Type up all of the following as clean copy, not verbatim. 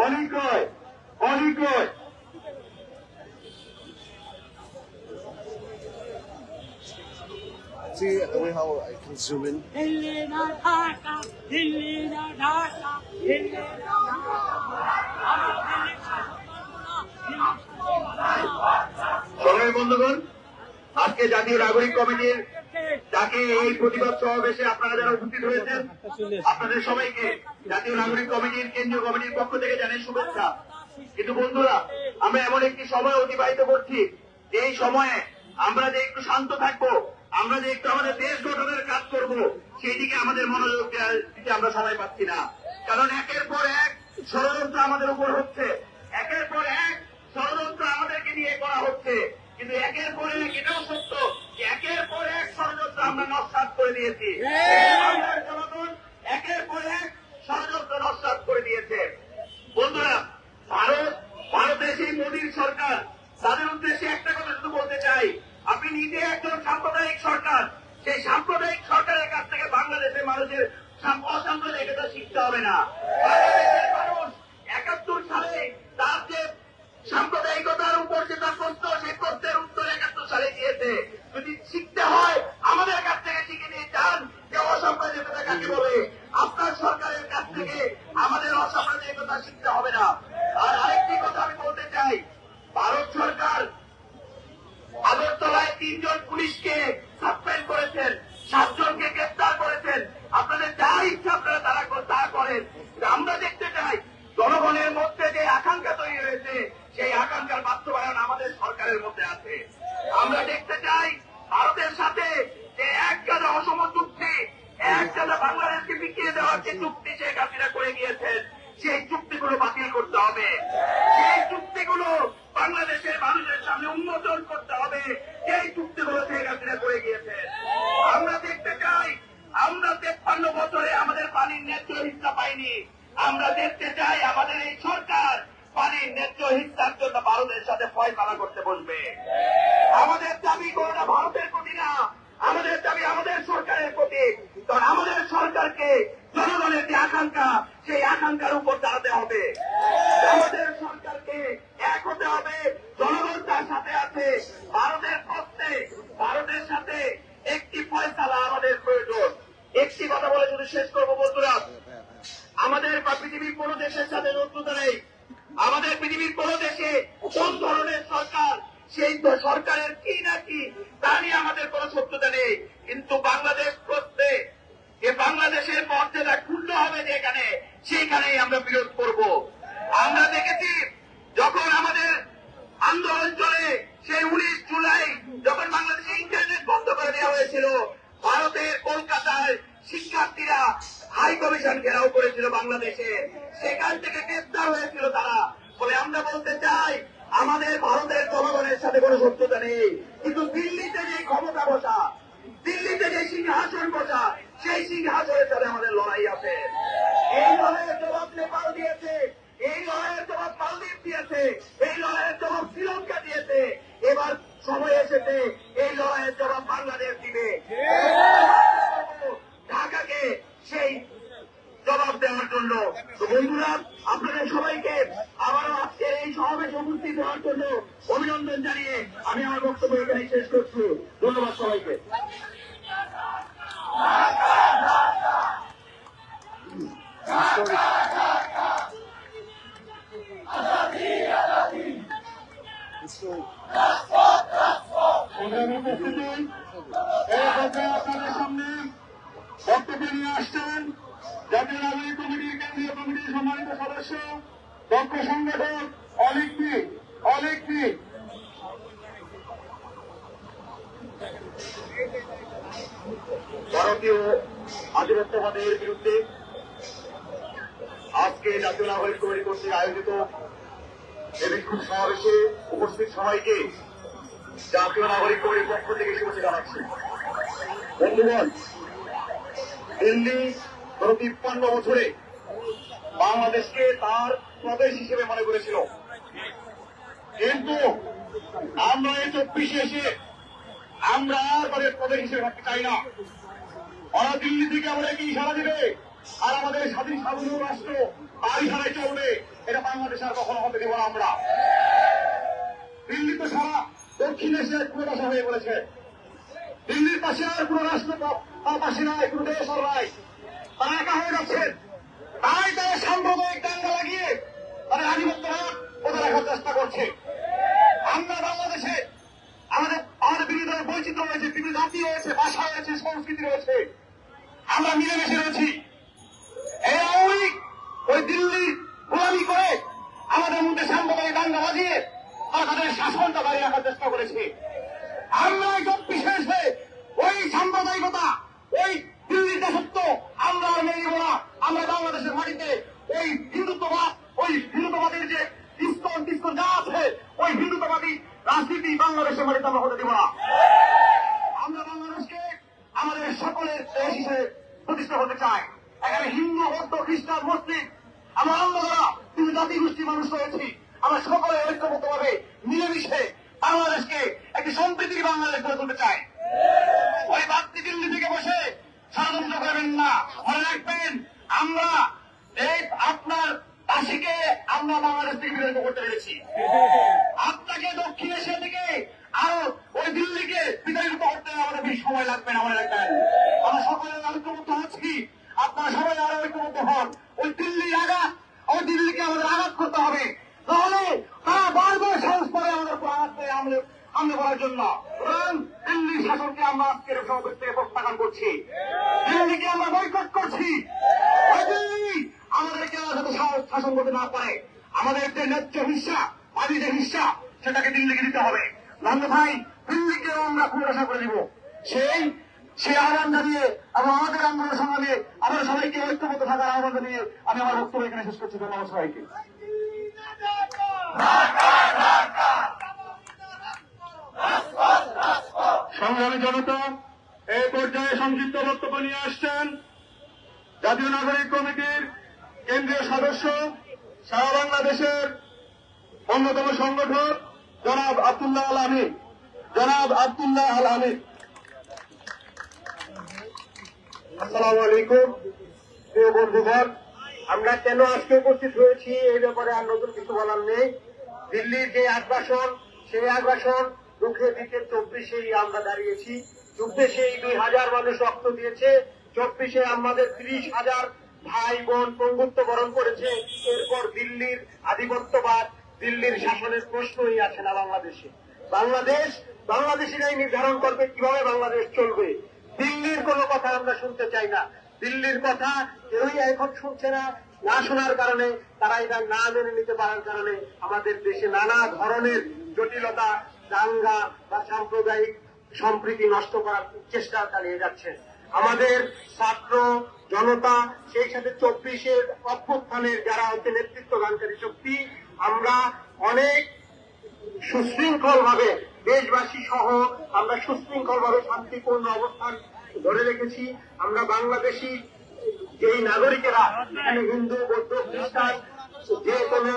অনিগ্রয় অনিগ্রয় See the way how I can zoom in. সংগ্রামী বন্ধুগণ, আজকে জাতীয় নাগরিক কমিটির যাকে এই প্রতিবাদ সমাবেশে আপনারা যারা উপস্থিত হয়েছেন, আপনাদের সবাইকে জাতীয় নাগরিক কমিটির কেন্দ্রীয় কমিটির পক্ষ থেকে জানাই শুভেচ্ছা। কিন্তু বন্ধুরা, আমরা এমন একটি সময় অতিবাহিত করছি, এই সময়ে আমরা যে একটু শান্ত থাকবো, আমরা যে একটু আমাদের দেশ গঠনের কাজ করব, সেই দিকে আমাদের মনোযোগ দিতে আমরা সময় পাচ্ছি না। কারণ একের পর এক ষড়যন্ত্র আমাদের উপর হচ্ছে, একের পর এক ষড়যন্ত্র আমাদেরকে নিয়ে করা হচ্ছে। কিন্তু একের পর এক এটাও সত্য, একের পর এক ষড়যন্ত্র আমরা নস্যাৎ করে দিয়েছি। বাংলার জনগণ একের পর এক ষড়যন্ত্র নস্যাৎ করে দিয়েছে। বন্ধুরা, ভারতের সেই মোদীর সরকার, তাদের উদ্দেশ্যে একটা কথা শুধু বলতে চাই, আপনি নিজে একজন সাম্প্রদায়িক সরকার, সেই সাম্প্রদায়িক সরকারের কাছ থেকে বাংলাদেশের মানুষের অসাম্প্রদায়িকতা শিখতে হবে না। বাংলাদেশের মানুষ ৭১ সালে তার যে সাম্প্রদায়িকতার উপর যে তার প্রশ্ন, সেই প্রশ্নের উত্তর ৭১ সালে দিয়েছে। যদি শিখতে হয় আমাদের কাছ থেকে শিখে নিয়ে যান যে অসাম্প্রদায়িকতা কাকে বলে। আপনার সরকারের কাছ থেকে আমাদের অসাম্প্রদায়িকতা শিখতে হবে না। আর আরেকটি কথা আমি বলতে চাই, ভারত সরকার আগরতলায় ৩ জন পুলিশকে সাসপেন্ড করেছেন, ৭ জনকে গ্রেপ্তার করেছেন। আপনাদের যা ইচ্ছা আপনারা তা করেন। আমরা দেখতে চাই জনগণের মধ্যে যে আকাঙ্ক্ষা তৈরি হয়েছে, সেই আকাঙ্ক্ষার বাস্তবায়ন আমাদের সরকারের মধ্যে আছে। আমরা দেখতে চাই ভারতের সাথে যে এক গাদা অসম চুক্তি, এক গাদা বাংলাদেশকে বিকিয়ে দেওয়ার যে চুক্তি শেখ হাসিনা করে গিয়েছেন, সেই চুক্তিগুলো বাতিল করতে হবে। সেই চুক্তিগুলো বাংলাদেশের মানুষের সামনে উন্মোচন করতে হবে। সেই চুক্তিগুলো শেখ হাসিনা করে গিয়েছেন। আমরা দেখতে চাই, আমরা ৫৩ বছরে আমাদের পানির ন্যায্য হিস্সা পাইনি। আমরা দেখতে চাই আমাদের এই সরকার পানির ন্যায্য হিস্সার জন্য ভারতের সাথে ফয়সালা করতে বসবে। আমাদের দাবি কোনটা ভারতের প্রতি না, আমাদের দাবি আমাদের সরকারের প্রতি। কারণ আমাদের সরকারকে জনগণের যে আকাঙ্ক্ষা, সেই আকাঙ্ক্ষার উপর দাঁড়াতে হবে। আমাদের সরকারকে এক হতে হবে, জনগণ তার সাথে আছে। ভারতের প্রশ্নে ভারতের সাথে একটি ফয়সালা আমাদের প্রয়োজন। একটি কথা বলে শুধু শেষ করবো বন্ধুরা, আমাদের পৃথিবীর কোন দেশের সাথে শত্রুতা নেই। আমাদের পৃথিবীর কোন দেশে কোন ধরনের সরকার, সেই সরকারের কি না কি তা নিয়ে আমাদের কোন শত্রুতা নেই। কিন্তু বাংলাদেশ প্রশ্নে যে বাংলাদেশের মর্যাদা ক্ষুণ্ণ হবে যেখানে, সেইখানেই আমরা বিরোধ করব। আমরা দেখেছি যখন আমাদের আন্দোলন চলে, সেই ১৯ জুলাই যখন বাংলাদেশে ইন্টারনেট বন্ধ করে দেওয়া হয়েছিল, ভারতের কলকাতায় শিক্ষার্থীরা হাই কমিশন ঘেরাও করেছিল বাংলাদেশে, সেখান থেকে গ্রেপ্তার হয়েছিল তারা। বলে আমরা বলতে চাই আমাদের ভারতের জনগণের সাথে কোনো শত্রুতা নেই। কিন্তু দিল্লিতে যে ক্ষমতা বসা, দিল্লিতে যে সিংহাসন বসা, সেই সিংহাসনের সাথে আমাদের লড়াই আছে। এই লড়াইয়ের জবাব নেপাল দিয়েছে, এই লড়াইয়ের জবাব মালদ্বীপ দিয়েছে, এই লড়াইয়ের জবাব শ্রীলঙ্কা দিয়েছে। এবার সময় এসেছে এই লড়াইয়ের জবাব বাংলাদেশ দিবে। ঢাকাকে সেই জবাব দেওয়ার জন্য। তো বন্ধুরা, আপনাদের সবাইকে আবারও আজকের এই সমাবেশে উপস্থিত হওয়ার জন্য অভিনন্দন জানিয়ে আমি আমার বক্তব্য এখানে শেষ করছি। ধন্যবাদ সবাইকে। আপনাদের সামনে বক্তব্য নিয়ে আসছেন জাতীয় নাগরিক কমিটির কেন্দ্রীয় কমিটির সম্মানিত সদস্য, দক্ষ সংগঠক অলিক পি। ভারতীয় আধিপত্যবাদের বিরুদ্ধে আজকে জাতীয় নাগরিক কমিটি কর্তৃক আয়োজিত এই বিক্ষোভ সমাবেশে উপস্থিত সবাইকে জাতীয় নাগরিক কমিটির পক্ষ থেকে শুভেচ্ছা জানাচ্ছি। বন্ধুগণ, দিল্লি গত ৫৩ বছরে বাংলাদেশকে তার প্রদেশ হিসেবে মনে করেছিল, কিন্তু আমরা এই ২৪ এসে আমরা আর তাদের প্রদেশ হিসেবে থাকতে চাই না। ওরা দিল্লি থেকে আমাদেরকে ইশারা দেবে আর আমাদের স্বাধীন সার্বভৌম রাষ্ট্র তার ইশারায় চলবে, এটা বাংলাদেশে আর কখনো হতে দেব না আমরা। দিল্লি তো সারা দক্ষিণ এশিয়ার কুড়াশা হয়ে পড়েছে। দিল্লির পাশে আর কোন রাষ্ট্র পাশে নাই, কোন দেশ আর নাই, তারা একা হয়ে যাচ্ছেন। তাই তারা সাম্প্রদায়িক দাঙ্গা লাগিয়ে তারা আধিপত্যবাদ বজায় রাখার চেষ্টা করছে। আমরা বাংলাদেশে আমাদের বিভিন্ন বৈচিত্র্য রয়েছে, বিভিন্ন জাতি রয়েছে, ভাষা রয়েছে, সংস্কৃতি রয়েছে, আমরা মিলেমিশে রয়েছি। এই আওয়ামী লীগ ওই দিল্লির গোলামি করে আমাদের মধ্যে সাম্প্রদায়িক দাঙ্গা বাজিয়ে তারা তাদের শাসনটা দাঁড়িয়ে রাখার চেষ্টা করেছে। আমরা একদম বিশেষে ওই সাম্প্রদায়িকতা, ওই দিল্লির দাসত্ব আমরা আর মেনে নিব না। আমরা বাংলাদেশের মাটিতে ওই হিন্দুত্ববাদের যে ইস্কন যা আছে, ওই হিন্দুত্ববাদী রাজনীতি বাংলাদেশের মাটিতে আমরা হতে দিব না। আমরা বাংলাদেশকে আমাদের সকলের দেশ হিসেবে প্রতিষ্ঠা করতে চাই। এখানে হিন্দু, বৌদ্ধ, খ্রিস্টান, মুসলিম, আমরা অন্যরা বিভিন্ন জাতি গোষ্ঠীর মানুষ রয়েছি। আমরা সকলে ঐক্যবদ্ধভাবে মিলেমিশে বাংলাদেশকে একটি সম্প্রীতির বাংলাদেশ গড়ে তুলতে চাই। ওই বাড়তি দিল্লি থেকে বসে ষড়যন্ত্র করবেন না। মনে রাখবেন, আমরা এই আপনার কাশিকে আমরা বাংলাদেশ থেকে বিরত করতে পেরেছি। আপনাকে দক্ষিণ এশিয়া থেকে আরো ওই দিল্লিকে বিতাড়িত করতে আমাদের বেশি সময় লাগবে না। মনে রাখবেন, আমরা সকলে ঐক্যবদ্ধ হচ্ছি, আপনারা সবাই আরো ঐক্যবদ্ধ হন। ওই দিল্লির আঘাত, ওই দিল্লিকে আমাদের আঘাত করতে হবে, তাহলে তারা বারবার সাহস করে আমাদের আঘাত করে হামলে করার জন্য। দিল্লির শাসনকে আমরা আজকের সমাবেশ থেকে প্রত্যাখ্যান করছি, দিল্লিকে আমরা বয়কট করছি। ওই দিল্লি আমাদেরকে যাতে শাসন করতে না পারে, আমাদের যে ন্যায্য হিস্সা, আদি যে হিস্সা, সেটাকে দিল্লিকে দিতে হবে। নন্দ ভাই, দিল্লিকেও আমরা পুনরাশা করে দিব। সেই আহ্বান জানিয়ে এবং আমাদের আন্দোলনের সঙ্গে আমরা সবাইকে ঐক্যবদ্ধ থাকার আহ্বান জানিয়ে আমি আমার বক্তব্য এখানে শেষ করছি। ধন্যবাদ সবাইকে। সংগ্রামী জনতা, এই পর্যায়ে সংক্ষিপ্ত বক্তব্য নিয়ে আসছেন জাতীয় নাগরিক কমিটির কেন্দ্রীয় সদস্য, সারা বাংলাদেশের অন্যতম সংগঠক জনাব আব্দুল্লাহ আল আমিন। জনাব আব্দুল্লাহ আল আমিন। আসসালামু আলাইকুম প্রিয় বন্ধুগণ, আমরা কেন আজকে উপস্থিত হয়েছি এই ব্যাপারে আর নতুন কিছু বলার নেই। দিল্লির যে আগ্রাসন, সেই আগ্রাসন রুখে দিতে 24-এই আমরা দাঁড়িয়েছি। 24-এই 2000 মানুষ রক্ত দিয়েছে, 24-এ আমাদের 30,000 ভাই বোন পঙ্গুত্ব বরণ করেছে। এরপর দিল্লির আধিপত্যবাদ, দিল্লির শাসনের প্রশ্নই আছে না বাংলাদেশে। বাংলাদেশিরাই নির্ধারণ করবে কিভাবে বাংলাদেশ চলবে। দিল্লির কোনো কথা আমরা শুনতে চাই না। দিল্লির কথা কেউই এখন শুনছে না। না শোনার কারণে, তারা এটা না মেনে নিতে পারার কারণে আমাদের দেশে নানা ধরনের জটিলতা, দাঙ্গা বা সাম্প্রদায়িক সম্প্রীতি নষ্ট করার চেষ্টা চালিয়ে যাচ্ছে আমাদের ছাত্র জনতা, সেই সাথে 24-এর অভ্যুত্থানের যারা হচ্ছে নেতৃত্বদানকারী শক্তি। আমরা অনেক সুশৃঙ্খল ভাবে, দেশবাসী সহ আমরা সুশৃঙ্খল ভাবে শান্তিপূর্ণ অবস্থান ধরে রেখেছি। আমরা বাংলাদেশি যেই নাগরিকেরা, এখানে হিন্দু, বৌদ্ধ, খ্রিস্টান, যে কোনো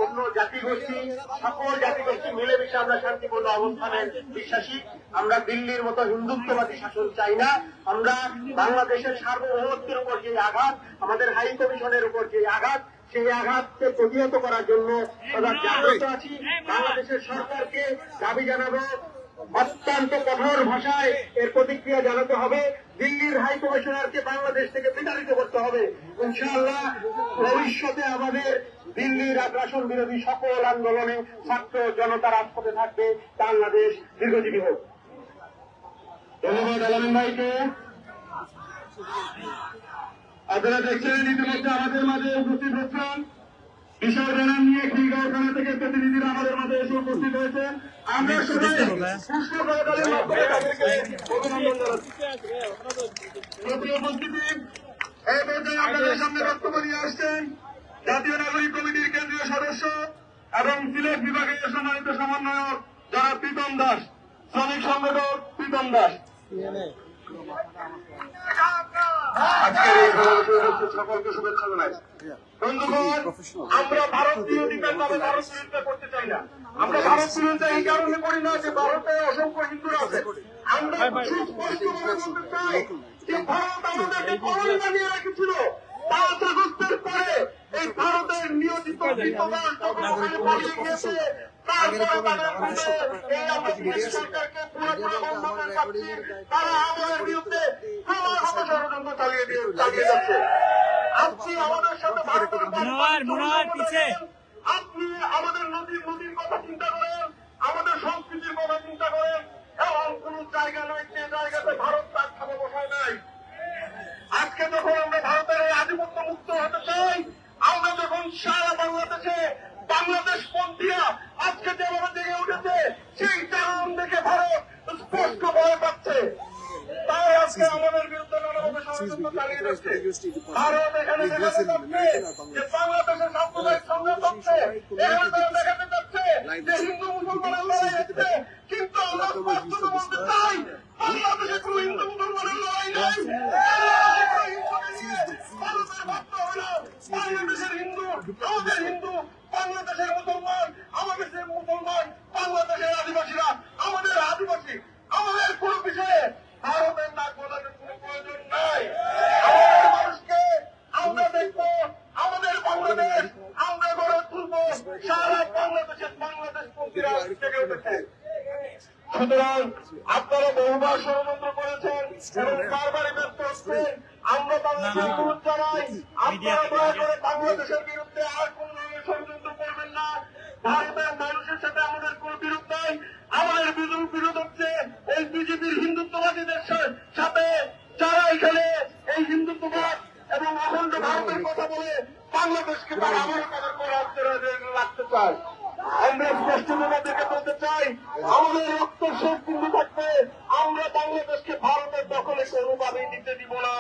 অন্য জাতিগোষ্ঠী, সকল জাতিগোষ্ঠী মিলেমিশে আমরা শান্তিপূর্ণ অবস্থানের বিশ্বাসী। আমরা দিল্লির মতো হিন্দুত্ববাদী শাসন চাই না। আমরা বাংলাদেশের সার্বভৌমত্বের উপর যে আঘাত, আমাদের হাই কমিশনের উপর যে আঘাত, সেই আঘাতকে প্রতিহত করার জন্য আমরা জাগ্রত আছি। বাংলাদেশের সরকারকে দাবি জানাবো, অত্যন্ত কঠোর ভাষায় এর প্রতিক্রিয়া জানাতে হবে। দিল্লির হাই কমিশনারকে বাংলাদেশ থেকে বিতাড়িত করতে হবে। ইনশাআল্লাহ ভবিষ্যতে আমাদের দিল্লির আগ্রাসন বিরোধী সকল আন্দোলনে ছাত্র জনতা রাজপথে থাকবে। বাংলাদেশ দীর্ঘজীবী হোক। ধন্যবাদ আলামিন ভাইকে। আপনারা দেখছেন ইতিমধ্যে আমাদের মাঝে উপস্থিত হচ্ছেন বিষয় জানান নিয়ে খিলগাঁও থানা থেকে প্রতিনিধিরা আমাদের মাঝে এসে উপস্থিত হয়েছেন। আমরা সবাই সুস্থ করতালের মাধ্যমে তাদেরকে অভিনন্দন জানাচ্ছি। প্রতি উপস্থিতি এই পর্যায়ে আপনাদের সামনে বক্তব্য নিয়ে আসছেন জাতীয় নাগরিক কমিটির কেন্দ্রীয় সদস্য এবং সিলেট বিভাগের সম্মানিত সমন্বয়ক যারা প্রীতম দাস, শ্রমিক সংগঠক প্রীতম দাস। আজকের এই সমাবেশে সকলকে শুভেচ্ছা জানাই। বন্ধুগণ, আমরা ভারত বিরোধিতার নামে ভারত বিরোধিতা করতে চাই না। আমরা ভারত বিরোধিতা এই কারণে করি না যে ভারতে অসংখ্য হিন্দুরা আছে। আমরা সুস্পষ্টভাবে বলতে চাই যে ভারত আমাদেরকে কলোনি বানিয়ে রেখেছিল। 5 আগস্টের পরে এই ভারতের নিয়োজিত বিদ্যমান যখন ওখানে পালিয়ে গিয়েছে, তারপরে তাদের বিরুদ্ধে এই আমরা দেশ সরকারকে পুরোপুরি বন্ধ করে যাচ্ছি, তারা আমাদের বিরুদ্ধে ক্রমাগত ষড়যন্ত্র চালিয়ে যাচ্ছে। আপনি আমাদের সাথে ভারতের আপনি আমাদের নদীর কথা চিন্তা করেন, আমাদের সংস্কৃতির কথা চিন্তা করেন, এমন কোন জায়গা নয় যে জায়গাতে ভারত তার খাবে বসায় নাই। আজকে যখন আমরা ভারতের এই আধিপত্য মুক্ত হতে চাই, আমরা যখন সারা বাংলাদেশে বাংলাদেশ পন্থীরা আজকে যেভাবে জেগে উঠেছে, সেই কারণ দেখে ভারত স্পষ্ট ভয় পাচ্ছে। তাই আজকে আমাদের বিরুদ্ধে নানাভাবে ষড়যন্ত্র চালিয়ে যাচ্ছে। ভারত এখানে দেখাতে চাচ্ছে যে বাংলাদেশের সাম্প্রদায়িক সংঘাত হচ্ছে, এখানে তারা দেখাতে চাচ্ছে যে হিন্দু মুসলমানের লড়াই হচ্ছে, কিন্তু আমরা স্পষ্ট বলতে চাই বাংলাদেশে কোন হিন্দু মুসলমানের লড়াই নাই। ভারতের ভাবতে হলো বাংলাদেশের হিন্দু আমাদের হিন্দু, বাংলাদেশের মুসলমান আমাদের মুসলমান, বাংলাদেশের আদিবাসীরা আমাদের আদিবাসী। আমাদের কোন বিষয়ে ভারতের নাক গলানোর কোন প্রয়োজন নাই। আমাদের মানুষকে আমরা দেখবো, আমাদের বাংলাদেশ আমরা গড়ে তুলবো। সারা বাংলাদেশ পন্থীরা জেগে উঠেছে। সুতরাং আপনারা বহুবার ষড়যন্ত্র করেছেন এবং বারবারই ব্যর্থ হচ্ছেন। আমরা তাদেরকে অনুরোধ জানাই, আপনারা দয়া করে বাংলাদেশের বিরুদ্ধে আর কোন ধরনের ষড়যন্ত্র করবেন না। ভারতের মানুষের সাথে আমাদের কোন বিরোধ নাই। আমাদের বিরোধ হচ্ছে এই বিজেপির হিন্দুত্ববাদীদের সাথে, যারা এখানে এই হিন্দুত্ববাদ এবং অখণ্ড ভারতের কথা বলে বাংলাদেশকে তারা আবারও তাদের করে রাখতে চায়। আমরা স্পষ্টভাবে দেখে বলতে চাই, আমাদের রক্ত শেষ বিন্দু থাকবে, আমরা বাংলাদেশকে ভারতের দখলে কোনোভাবেই নিতে দিব না।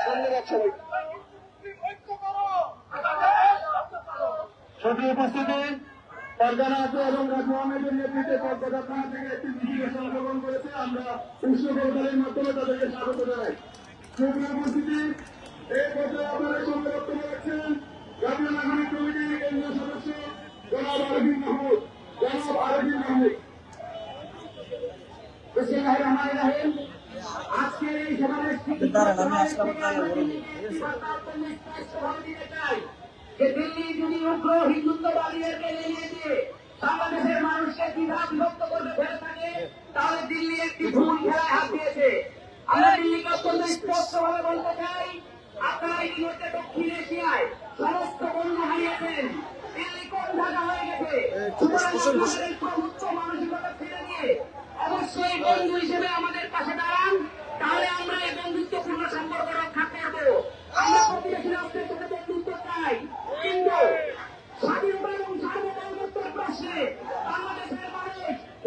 ধন্যবাদ সবাই। সঠিক উপস্থিতি পর্দানা আছে এবং রাজু আহমেদের নেতৃত্বে কলকাতা থানা থেকে একটি মিছিলে অংশগ্রহণ করেছে। আমরা পুষ্প করতালের মাধ্যমে তাদেরকে স্বাগত জানাই। সঠিক উপস্থিতি এই বছর আপনাদের সঙ্গে বক্তব্য রাখছেন জাতীয় নাগরিক কমিটির কেন্দ্রীয় সদস্য জনাব আরফিন মাহমুদ। আজকের এই সমাবেশটি যে দিল্লি যদি উগ্র হিন্দুত্ববাদীদেরকে এড়িয়ে দিয়ে বাংলাদেশের মানুষকে দ্বিধা বিভক্ত করতে ফেলে থাকে, তাহলে দিল্লি একটি ভুল খেলায় হাত দিয়েছে। আমরা দিল্লিকে অত্যন্ত স্পষ্টভাবে বলতে চাই, আপনারা ইতিমধ্যে দক্ষিণ এশিয়ায় সমস্ত পণ্য হারিয়েছেন। দিল্লি কোন ঢাকা হয়ে গেছে। প্রভুত্ব মানসিকতা ছেড়ে দিয়ে অবশ্যই বন্ধু হিসেবে আমাদের পাশে দাঁড়ান, তাহলে আমরা এই বন্ধুত্বপূর্ণ সম্পর্ক রক্ষা করব। আমরা প্রতিবেশী রাষ্ট্রের সাথে বন্ধুত্ব চাই, কিন্তু স্বাধীনতা এবং সার্বভৌমত্বের প্রশ্নে বাংলাদেশের মানুষ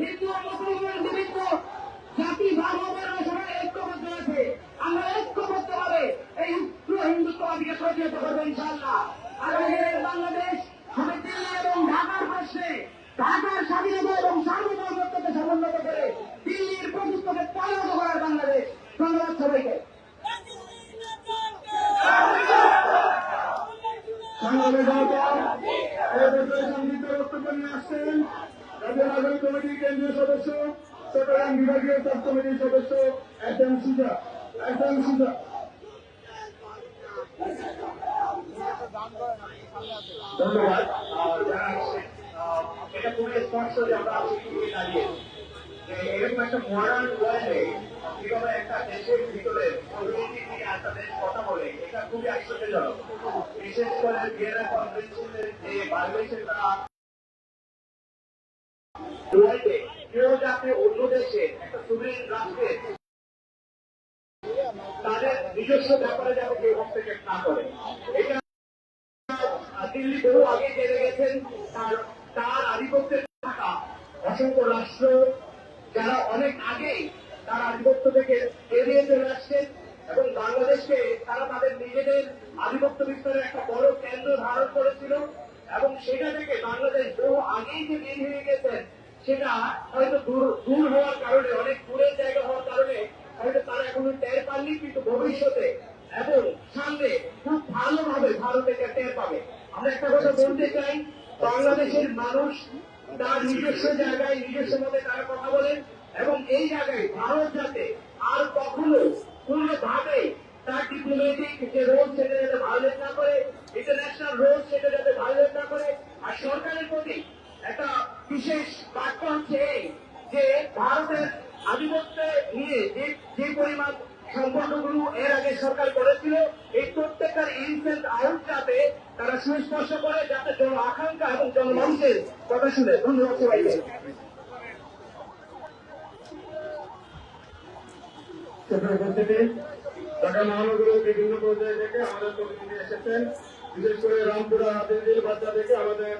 হিন্দু ও মুসলমান বিভিন্ন জাতি ধর্মের সবাই ঐক্যবদ্ধ আছে। আমরা ঐক্যবদ্ধভাবে এই উগ্র হিন্দুত্ববাদীকে প্রতিহত করবো ইনশাআল্লাহ। আগামীর বাংলাদেশ হবে দিল্লি এবং ঢাকার প্রশ্নে ঢাকার স্বাধীনতা এবং সার্বভৌমত্বকে সমুন্নত করে দিল্লির প্রভুত্বকে পরিণত করার বাংলাদেশ। ধন্যবাদ সবাইকে। সংক্ষিপ্ত বক্তব্য নিয়ে আসছেন জাতীয় নাগরিক কমিটির কেন্দ্রীয় সদস্য চট্টগ্রাম বিভাগীয় সাব কমিটির সদস্য এস.এম. সুজা। ধন্যবাদ। এটা খুবই স্পষ্ট যে আমরা দাঁড়িয়ে এরকম একটা মডার্ন ওয়ার্ল্ডে কিভাবে একটা দেশের ভিতরে কমিউনিটি নিয়ে একটা দেশ কথা বলে, এটা খুবই আশ্চর্যজনক। বিশেষ করে ভিয়েনা কনভেনশনের যে ভায়োলেশন তারা ওয়ার্ল্ডে কেউ যাতে অন্য দেশে একটা সুবিধা রাষ্ট্রে তাদের নিজস্ব ব্যাপারে যাতে কেউ হস্তক্ষেপ না করে, এটা দিল্লি বহু আগে জেনে গেছেন। তার আধিপত্যে থাকা অসংখ্য রাষ্ট্র যারা অনেক আগেই তার আধিপত্য থেকে এড়িয়ে চলে আসছেন এবং বাংলাদেশকে তারা তাদের নিজেদের আধিপত্য বিস্তারের একটা বড় কেন্দ্র ধারণ করেছিল এবং সেটা থেকে বাংলাদেশ বহু আগেই যে বের হয়ে গেছেন, সেটা হয়তো দূর হওয়ার কারণে, অনেক দূরের জায়গা হওয়ার কারণে হয়তো তারা এখনো টের পাননি, কিন্তু ভবিষ্যতে এবং সামনে খুব ভালোভাবে ভারত এটা টের পাবে। আমরা একটা কথা বলতে চাই, বাংলাদেশের মানুষ তার নিজস্ব জায়গায় নিজস্ব মতে তারা কথা বলেন এবং এই জায়গায় ভারত যাতে আর কখনো কোনোভাবে তার ডিপ্লোমেটিক যে রোল সেটা যাতে ভায়োলেট না করে, ইন্টারন্যাশনাল রোল সেটা যাতে ভায়োলেট না করে। আর সরকারের প্রতি একটা বিশেষ বার্তা হচ্ছে এই যে ভারতের আধিপত্যে নিয়ে যে পরিমাণ সম্পর্কগুলো এর আগে সরকার করেছিল, এই প্রত্যেকটার ইনস এন্ড আউট যাতে তারা সুস্পষ্ট করে, যাতে জন আকাঙ্ক্ষা এবং জনমানুষের কথা শুনে। ধন্যবাদ সবাইকে। উপস্থিতি ঢাকা মহানগরের বিভিন্ন পর্যায়ে থেকে আমাদের প্রতিনিধি এসেছেন, বিশেষ করে রামপুরা হাতিঝিল বাচ্চা থেকে আমাদের